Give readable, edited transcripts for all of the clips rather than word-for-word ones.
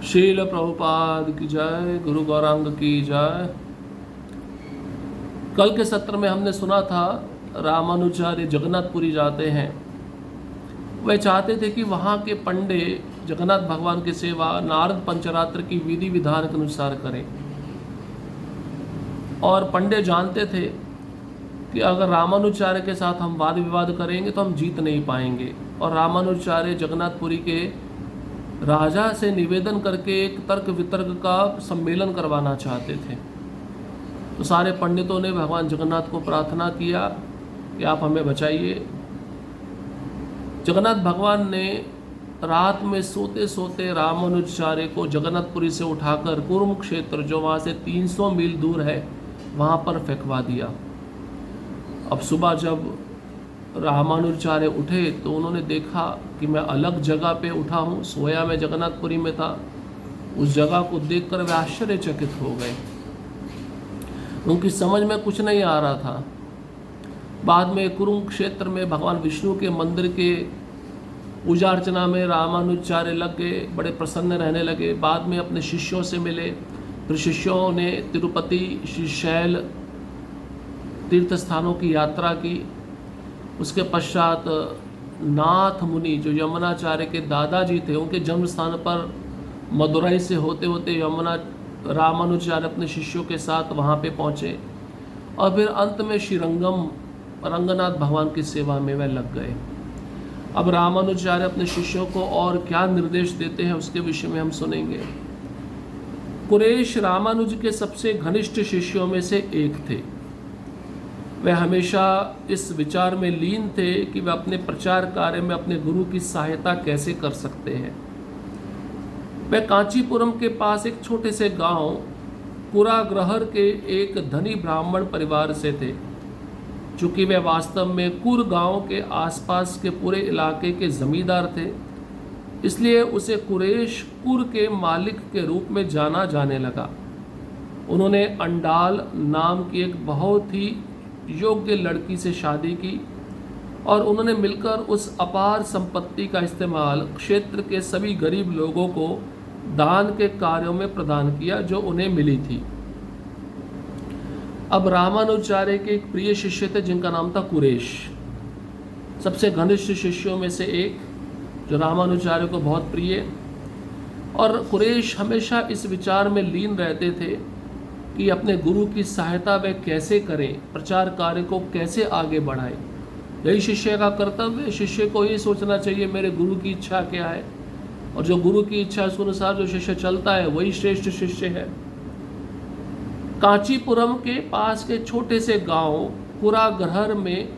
शील प्रभुपाद की जय, गुरु गौरांग की जय। कल के सत्र में हमने सुना था रामानुजाचार्य जगन्नाथपुरी जाते हैं। वह चाहते थे कि वहाँ के पंडे जगन्नाथ भगवान की सेवा नारद पंचरात्र की विधि विधान के अनुसार करें, और पंडे जानते थे कि अगर रामानुजाचार्य के साथ हम वाद विवाद करेंगे तो हम जीत नहीं पाएंगे, और रामानुजाचार्य जगन्नाथपुरी के राजा से निवेदन करके एक तर्क वितर्क का सम्मेलन करवाना चाहते थे। तो सारे पंडितों ने भगवान जगन्नाथ को प्रार्थना किया कि आप हमें बचाइए। जगन्नाथ भगवान ने रात में सोते सोते रामानुजाचार्य को जगन्नाथपुरी से उठाकर कुरुक्षेत्र, जो वहाँ से 300 मील दूर है, वहाँ पर फेंकवा दिया। अब सुबह जब रामानुजाचार्य उठे तो उन्होंने देखा कि मैं अलग जगह पे उठा हूँ, सोया मैं जगन्नाथपुरी में था। उस जगह को देखकर वे आश्चर्यचकित हो गए, उनकी समझ में कुछ नहीं आ रहा था। बाद में कुरुक्षेत्र में भगवान विष्णु के मंदिर के पूजा अर्चना में रामानुजाचार्य लग गए, बड़े प्रसन्न रहने लगे। बाद में अपने शिष्यों से मिले, फिर शिष्यों ने तिरुपति, श्रीशैल तीर्थ स्थानों की यात्रा की। उसके पश्चात नाथ मुनि, जो यमुनाचार्य के दादाजी थे, उनके जन्म स्थान पर मदुरई से होते होते रामानुजाचार्य अपने शिष्यों के साथ वहाँ पे पहुँचे, और फिर अंत में श्रीरंगम रंगनाथ भगवान की सेवा में वह लग गए। अब रामानुजाचार्य अपने शिष्यों को और क्या निर्देश देते हैं उसके विषय में हम सुनेंगे। कुरेश रामानुज के सबसे घनिष्ठ शिष्यों में से एक थे। वह हमेशा इस विचार में लीन थे कि वह अपने प्रचार कार्य में अपने गुरु की सहायता कैसे कर सकते हैं। वह कांचीपुरम के पास एक छोटे से गांव कुराग्रहर के एक धनी ब्राह्मण परिवार से थे। चूँकि वे वास्तव में कुर गांव के आसपास के पूरे इलाके के जमींदार थे, इसलिए उसे कुरेश कुर के मालिक के रूप में जाना जाने लगा। उन्होंने अंडाल नाम की एक बहुत ही योग्य लड़की से शादी की, और उन्होंने मिलकर उस अपार संपत्ति का इस्तेमाल क्षेत्र के सभी गरीब लोगों को दान के कार्यों में प्रदान किया जो उन्हें मिली थी। अब रामानुजाचार्य के एक प्रिय शिष्य थे जिनका नाम था कुरेश, सबसे घनिष्ठ शिष्यों में से एक, जो रामानुजाचार्य को बहुत प्रिय। और कुरेश हमेशा इस विचार में लीन रहते थे कि अपने गुरु की सहायता वे कैसे करें, प्रचार कार्य को कैसे आगे बढ़ाएं। यही शिष्य का कर्तव्य है। शिष्य को ये सोचना चाहिए मेरे गुरु की इच्छा क्या है, और जो गुरु की इच्छा के अनुसार जो शिष्य चलता है वही श्रेष्ठ शिष्य है। कांचीपुरम के पास के छोटे से गांव कुराग्रहर में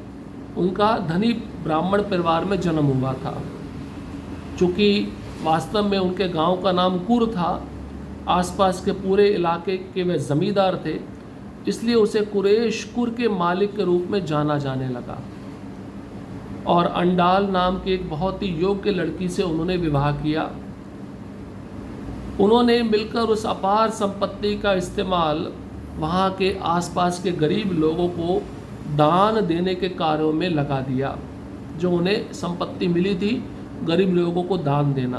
उनका धनी ब्राह्मण परिवार में जन्म हुआ था। चूँकि वास्तव में उनके गांव का नाम कुर था, आसपास के पूरे इलाके के वे जमींदार थे, इसलिए उसे कुरेश कुर के मालिक के रूप में जाना जाने लगा। और अंडाल नाम की एक बहुत ही योग्य लड़की से उन्होंने विवाह किया। उन्होंने मिलकर उस अपार संपत्ति का इस्तेमाल वहाँ के आसपास के गरीब लोगों को दान देने के कार्यों में लगा दिया। जो उन्हें संपत्ति मिली थी, गरीब लोगों को दान देना,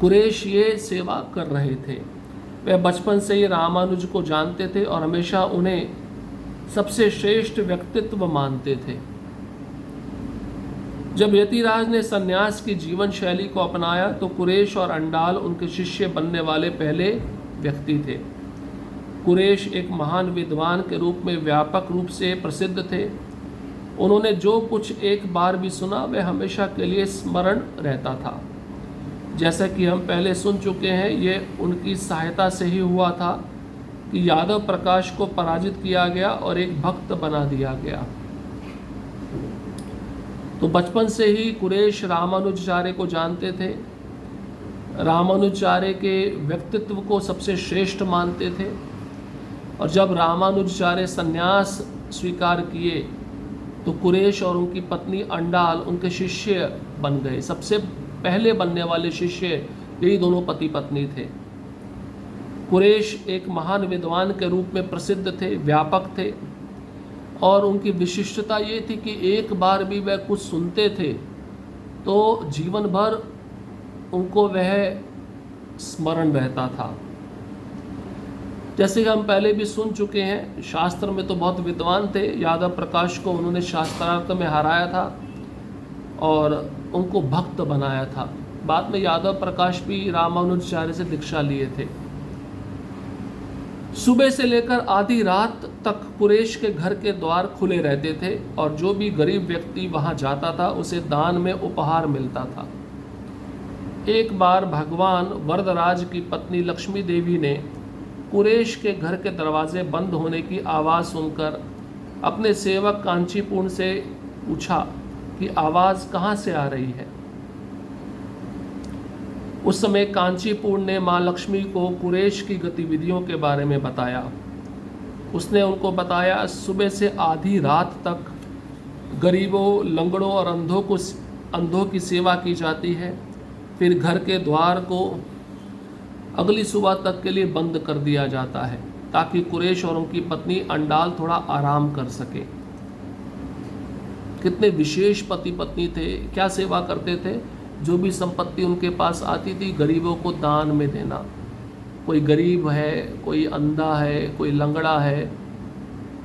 कुरेश ये सेवा कर रहे थे। वह बचपन से ही रामानुज को जानते थे और हमेशा उन्हें सबसे श्रेष्ठ व्यक्तित्व मानते थे। जब यतिराज ने सन्यास की जीवन शैली को अपनाया तो कुरेश और अंडाल उनके शिष्य बनने वाले पहले व्यक्ति थे। कुरेश एक महान विद्वान के रूप में व्यापक रूप से प्रसिद्ध थे। उन्होंने जो कुछ एक बार भी सुना वह हमेशा के लिए स्मरण रहता था। जैसा कि हम पहले सुन चुके हैं, ये उनकी सहायता से ही हुआ था कि यादव प्रकाश को पराजित किया गया और एक भक्त बना दिया गया। तो बचपन से ही कुरेश रामानुजाचार्य को जानते थे, रामानुजाचार्य के व्यक्तित्व को सबसे श्रेष्ठ मानते थे। और जब रामानुजाचार्य संन्यास स्वीकार किए तो कुरेश और उनकी पत्नी अंडाल उनके शिष्य बन गए। सबसे पहले बनने वाले शिष्य यही दोनों पति पत्नी थे। कुरेश एक महान विद्वान के रूप में प्रसिद्ध थे, व्यापक थे, और उनकी विशिष्टता ये थी कि एक बार भी वह कुछ सुनते थे तो जीवन भर उनको वह स्मरण रहता था। जैसे कि हम पहले भी सुन चुके हैं, शास्त्र में तो बहुत विद्वान थे। यादव प्रकाश को उन्होंने शास्त्रार्थ में हराया था और उनको भक्त बनाया था। बाद में यादव प्रकाश भी रामानुजाचार्य से दीक्षा लिए थे। सुबह से लेकर आधी रात तक कुरेश के घर के द्वार खुले रहते थे और जो भी गरीब व्यक्ति वहां जाता था उसे दान में उपहार मिलता था। एक बार भगवान वरदराज की पत्नी लक्ष्मी देवी ने कुरेश के घर के दरवाजे बंद होने की आवाज़ सुनकर अपने सेवक कांचीपूर्ण से पूछा कि आवाज़ कहाँ से आ रही है। उस समय कांचीपूर्ण ने माँ लक्ष्मी को कुरेश की गतिविधियों के बारे में बताया। उसने उनको बताया, सुबह से आधी रात तक गरीबों, लंगड़ों और अंधों की सेवा की जाती है। फिर घर के द्वार को अगली सुबह तक के लिए बंद कर दिया जाता है ताकि कुरेश और उनकी पत्नी अंडाल थोड़ा आराम कर सके। कितने विशेष पति पत्नी थे, क्या सेवा करते थे। जो भी संपत्ति उनके पास आती थी गरीबों को दान में देना। कोई गरीब है, कोई अंधा है, कोई लंगड़ा है,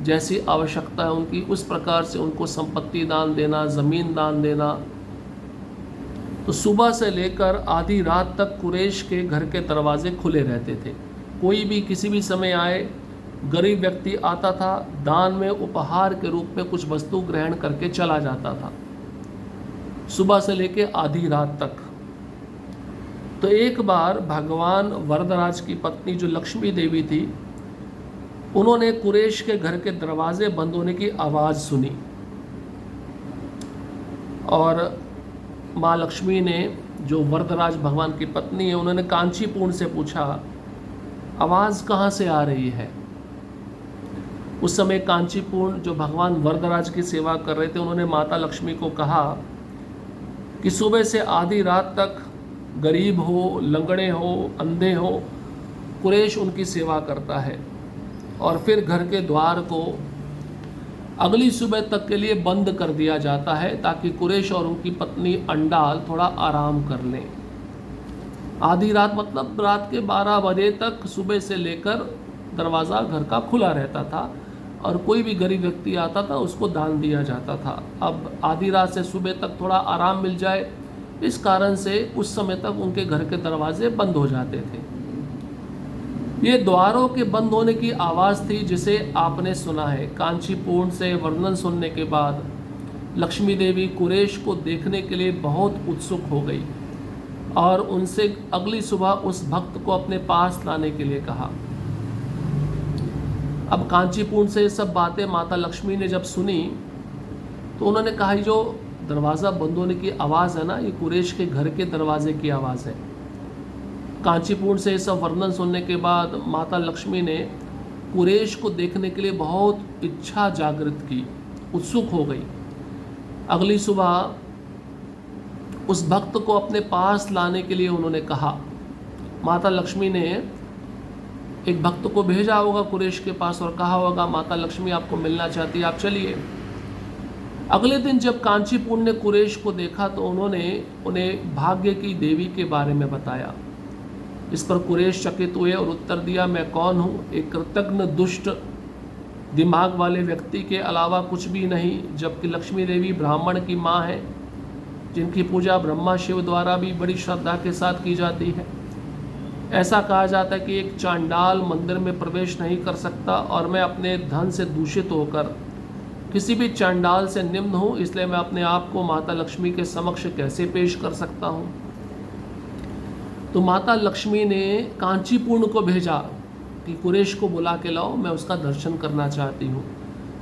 जैसी आवश्यकता है उनकी उस प्रकार से उनको संपत्ति दान देना, ज़मीन दान देना। तो सुबह से लेकर आधी रात तक कुरेश के घर के दरवाजे खुले रहते थे। कोई भी किसी भी समय आए, गरीब व्यक्ति आता था, दान में उपहार के रूप में कुछ वस्तु ग्रहण करके चला जाता था, सुबह से लेकर आधी रात तक। तो एक बार भगवान वरदराज की पत्नी जो लक्ष्मी देवी थी, उन्होंने कुरेश के घर के दरवाजे बंद होने की आवाज़ सुनी और माँ लक्ष्मी ने, जो वरदराज भगवान की पत्नी है, उन्होंने कांचीपूर्ण से पूछा आवाज़ कहाँ से आ रही है। उस समय कांचीपूर्ण जो भगवान वरदराज की सेवा कर रहे थे, उन्होंने माता लक्ष्मी को कहा कि सुबह से आधी रात तक गरीब हो, लंगड़े हो, अंधे हो, कुरेश उनकी सेवा करता है और फिर घर के द्वार को अगली सुबह तक के लिए बंद कर दिया जाता है ताकि कुरेश और उनकी पत्नी अंडाल थोड़ा आराम कर लें। आधी रात मतलब रात के 12 बजे तक सुबह से लेकर दरवाज़ा घर का खुला रहता था और कोई भी गरीब व्यक्ति आता था उसको दान दिया जाता था। अब आधी रात से सुबह तक थोड़ा आराम मिल जाए, इस कारण से उस समय तक उनके घर के दरवाजे बंद हो जाते थे। ये द्वारों के बंद होने की आवाज़ थी जिसे आपने सुना है। कांचीपूर्ण से वर्णन सुनने के बाद लक्ष्मी देवी कुरेश को देखने के लिए बहुत उत्सुक हो गई और उनसे अगली सुबह उस भक्त को अपने पास लाने के लिए कहा। अब कांचीपूर्ण से ये सब बातें माता लक्ष्मी ने जब सुनी तो उन्होंने कहा, ये जो दरवाज़ा बंद होने की आवाज़ है ना, ये कुरेश के घर के दरवाजे की आवाज़ है। कांचीपूर्ण से ये सब वर्णन सुनने के बाद माता लक्ष्मी ने कुरेश को देखने के लिए बहुत इच्छा जागृत की, उत्सुक हो गई। अगली सुबह उस भक्त को अपने पास लाने के लिए उन्होंने कहा। माता लक्ष्मी ने एक भक्त को भेजा होगा कुरेश के पास और कहा होगा, माता लक्ष्मी आपको मिलना चाहती है, आप चलिए। अगले दिन जब कांचीपूर्ण ने कुरेश को देखा तो उन्होंने उन्हें भाग्य की देवी के बारे में बताया। इस पर कुरेश चकित हुए और उत्तर दिया, मैं कौन हूँ? एक कृतज्ञ दुष्ट दिमाग वाले व्यक्ति के अलावा कुछ भी नहीं, जबकि लक्ष्मी देवी ब्राह्मण की माँ है जिनकी पूजा ब्रह्मा शिव द्वारा भी बड़ी श्रद्धा के साथ की जाती है। ऐसा कहा जाता है कि एक चांडाल मंदिर में प्रवेश नहीं कर सकता और मैं अपने धन से दूषित होकर किसी भी चांडाल से निम्न हूँ, इसलिए मैं अपने आप को माता लक्ष्मी के समक्ष कैसे पेश कर सकता हूँ। तो माता लक्ष्मी ने कांचीपूर्ण को भेजा कि कुरेश को बुला के लाओ, मैं उसका दर्शन करना चाहती हूँ।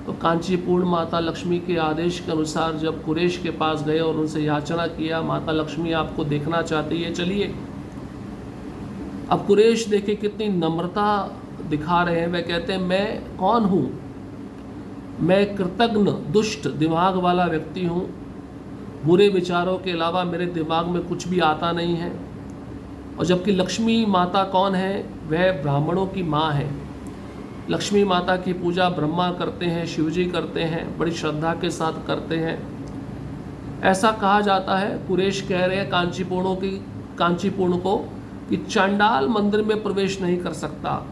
तो कांचीपूर्ण माता लक्ष्मी के आदेश के अनुसार जब कुरेश के पास गए और उनसे याचना किया, माता लक्ष्मी आपको देखना चाहती है, चलिए। अब कुरेश देखे कितनी नम्रता दिखा रहे हैं। वह कहते हैं, मैं कौन हूँ? मैं कृतज्ञ दुष्ट दिमाग वाला व्यक्ति हूँ, बुरे विचारों के अलावा मेरे दिमाग में कुछ भी आता नहीं है। और जबकि लक्ष्मी माता कौन है? वह ब्राह्मणों की माँ है। लक्ष्मी माता की पूजा ब्रह्मा करते हैं, शिवजी करते हैं, बड़ी श्रद्धा के साथ करते हैं, ऐसा कहा जाता है। कुरेश कह रहे हैं कांचीपूर्णों की कांचीपुर्ण को कि चांडाल मंदिर में प्रवेश नहीं कर सकता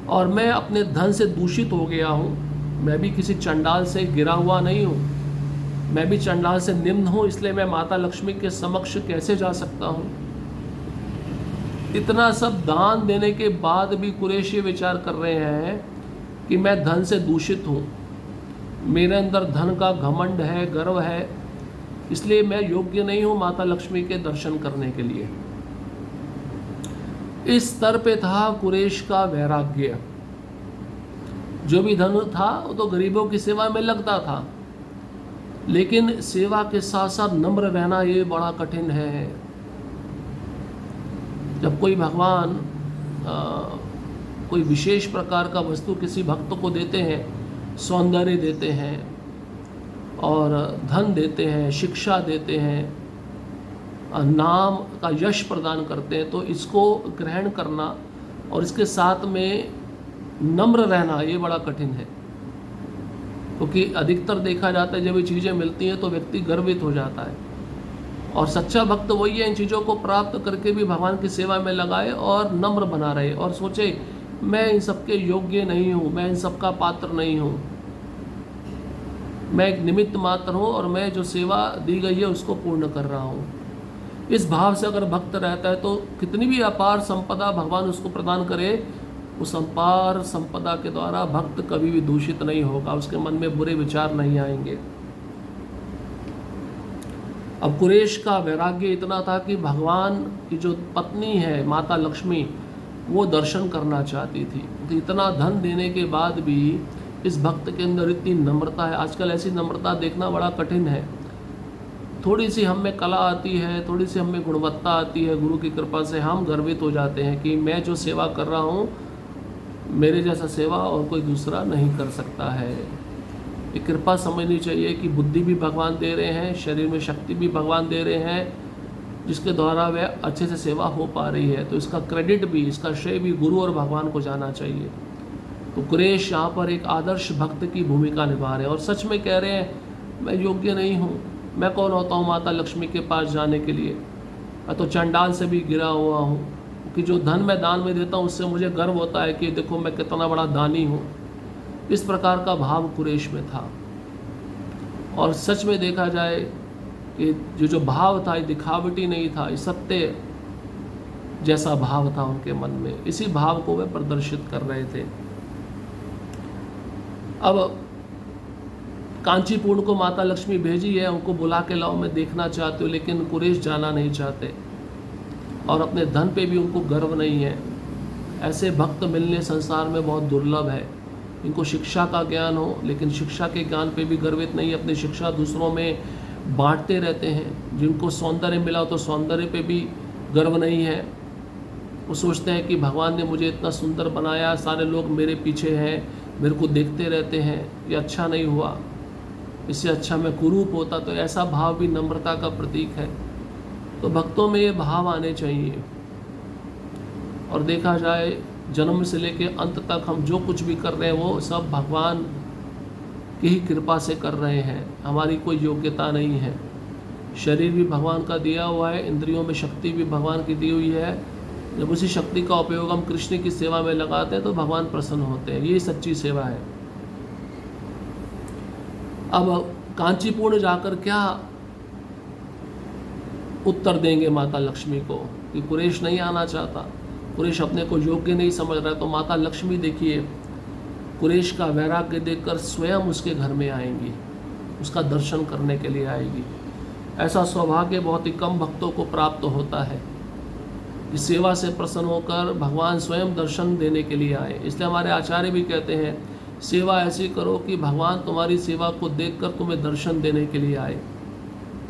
और मैं अपने धन से दूषित हो गया हूँ, मैं भी किसी चंडाल से गिरा हुआ नहीं हूँ, मैं भी चंडाल से निम्न हूँ, इसलिए मैं माता लक्ष्मी के समक्ष कैसे जा सकता हूँ। इतना सब दान देने के बाद भी कुरैशी विचार कर रहे हैं कि मैं धन से दूषित हूँ, मेरे अंदर धन का घमंड है, गर्व है, इसलिए मैं योग्य नहीं हूँ माता लक्ष्मी के दर्शन करने के लिए। इस स्तर पे था कुरैश का वैराग्य। जो भी धन था वो तो गरीबों की सेवा में लगता था, लेकिन सेवा के साथ साथ नम्र रहना ये बड़ा कठिन है। जब कोई भगवान कोई विशेष प्रकार का वस्तु किसी भक्त को देते हैं, सौंदर्य देते हैं और धन देते हैं, शिक्षा देते हैं, नाम का यश प्रदान करते हैं, तो इसको ग्रहण करना और इसके साथ में नम्र रहना ये बड़ा कठिन है। क्योंकि अधिकतर देखा जाता है जब ये चीज़ें मिलती हैं तो व्यक्ति गर्वित हो जाता है, और सच्चा भक्त वही है इन चीज़ों को प्राप्त करके भी भगवान की सेवा में लगाए और नम्र बना रहे और सोचे मैं इन सब के योग्य नहीं हूँ, मैं इन सब का पात्र नहीं हूँ, मैं एक निमित्त मात्र हूँ और मैं जो सेवा दी गई है उसको पूर्ण कर रहा हूँ। इस भाव से अगर भक्त रहता है तो कितनी भी अपार संपदा भगवान उसको प्रदान करे, उस अपार संपदा के द्वारा भक्त कभी भी दूषित नहीं होगा, उसके मन में बुरे विचार नहीं आएंगे। अब कुरैश का वैराग्य इतना था कि भगवान की जो पत्नी है माता लक्ष्मी वो दर्शन करना चाहती थी, तो इतना धन देने के बाद भी इस भक्त के अंदर इतनी नम्रता है। आजकल ऐसी नम्रता देखना बड़ा कठिन है। थोड़ी सी हम में कला आती है, थोड़ी सी हम में गुणवत्ता आती है, गुरु की कृपा से हम गर्वित हो जाते हैं कि मैं जो सेवा कर रहा हूँ मेरे जैसा सेवा और कोई दूसरा नहीं कर सकता है। ये कृपा समझनी चाहिए कि बुद्धि भी भगवान दे रहे हैं, शरीर में शक्ति भी भगवान दे रहे हैं, जिसके द्वारा वह अच्छे से सेवा हो पा रही है, तो इसका क्रेडिट भी, इसका श्रेय भी गुरु और भगवान को जाना चाहिए। तो कुरैश यहाँ पर एक आदर्श भक्त की भूमिका निभा रहे हैं और सच में कह रहे हैं मैं योग्य नहीं हूँ, मैं कौन होता हूँ माता लक्ष्मी के पास जाने के लिए, मैं तो चंडाल से भी गिरा हुआ हूँ, कि जो धन मैं दान में देता हूँ उससे मुझे गर्व होता है कि देखो मैं कितना बड़ा दानी हूँ। इस प्रकार का भाव कुरैश में था। और सच में देखा जाए कि जो भाव था ये दिखावटी नहीं था, ये सत्य जैसा भाव था उनके मन में, इसी भाव को वे प्रदर्शित कर रहे थे। अब कांचीपुर्ण को माता लक्ष्मी भेजी है, उनको बुला के लाओ, मैं देखना चाहती हूँ, लेकिन कुरैश जाना नहीं चाहते और अपने धन पे भी उनको गर्व नहीं है। ऐसे भक्त मिलने संसार में बहुत दुर्लभ है। इनको शिक्षा का ज्ञान हो लेकिन शिक्षा के ज्ञान पे भी गर्वित नहीं, अपनी शिक्षा दूसरों में बांटते रहते हैं। जिनको सौंदर्य मिला तो सौंदर्य पे भी गर्व नहीं है, वो सोचते हैं कि भगवान ने मुझे इतना सुंदर बनाया, सारे लोग मेरे पीछे हैं, मेरे को देखते रहते हैं, ये अच्छा नहीं हुआ, इससे अच्छा मैं कुरूप होता। तो ऐसा भाव भी नम्रता का प्रतीक है। तो भक्तों में ये भाव आने चाहिए। और देखा जाए जन्म से लेकर अंत तक हम जो कुछ भी कर रहे हैं वो सब भगवान की ही कृपा से कर रहे हैं, हमारी कोई योग्यता नहीं है। शरीर भी भगवान का दिया हुआ है, इंद्रियों में शक्ति भी भगवान की दी हुई है। जब उसी शक्ति का उपयोग हम कृष्ण की सेवा में लगाते हैं तो भगवान प्रसन्न होते हैं। ये सच्ची सेवा है। अब कांचीपुर्ण जाकर क्या उत्तर देंगे माता लक्ष्मी को कि कुरैश नहीं आना चाहता, कुरैश अपने को योग्य नहीं समझ रहा है। तो माता लक्ष्मी देखिए कुरैश का वैराग्य देखकर स्वयं उसके घर में आएंगी, उसका दर्शन करने के लिए आएगी। ऐसा सौभाग्य बहुत ही कम भक्तों को प्राप्त होता है। इस सेवा से प्रसन्न होकर भगवान स्वयं दर्शन देने के लिए आए। इसलिए हमारे आचार्य भी कहते हैं सेवा ऐसी करो कि भगवान तुम्हारी सेवा को देखकर तुम्हें दर्शन देने के लिए आए।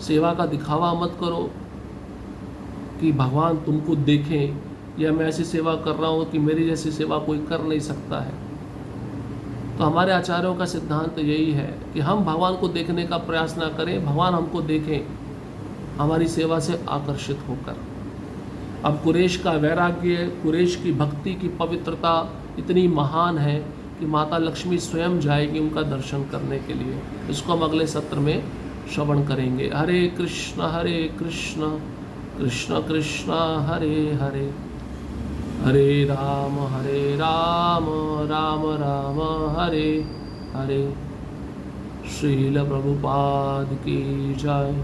सेवा का दिखावा मत करो कि भगवान तुमको देखें, या मैं ऐसी सेवा कर रहा हूँ कि मेरी जैसी सेवा कोई कर नहीं सकता है। तो हमारे आचार्यों का सिद्धांत यही है कि हम भगवान को देखने का प्रयास ना करें, भगवान हमको देखें हमारी सेवा से आकर्षित होकर। अब कुरैश का वैराग्य, कुरैश की भक्ति की पवित्रता इतनी महान है कि माता लक्ष्मी स्वयं जाएगी उनका दर्शन करने के लिए। इसको हम अगले सत्र में श्रवण करेंगे। हरे कृष्ण कृष्ण कृष्ण हरे हरे, हरे राम राम राम हरे हरे। श्रील प्रभुपाद की जय,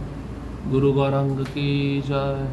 गुरु गौरंग की जय।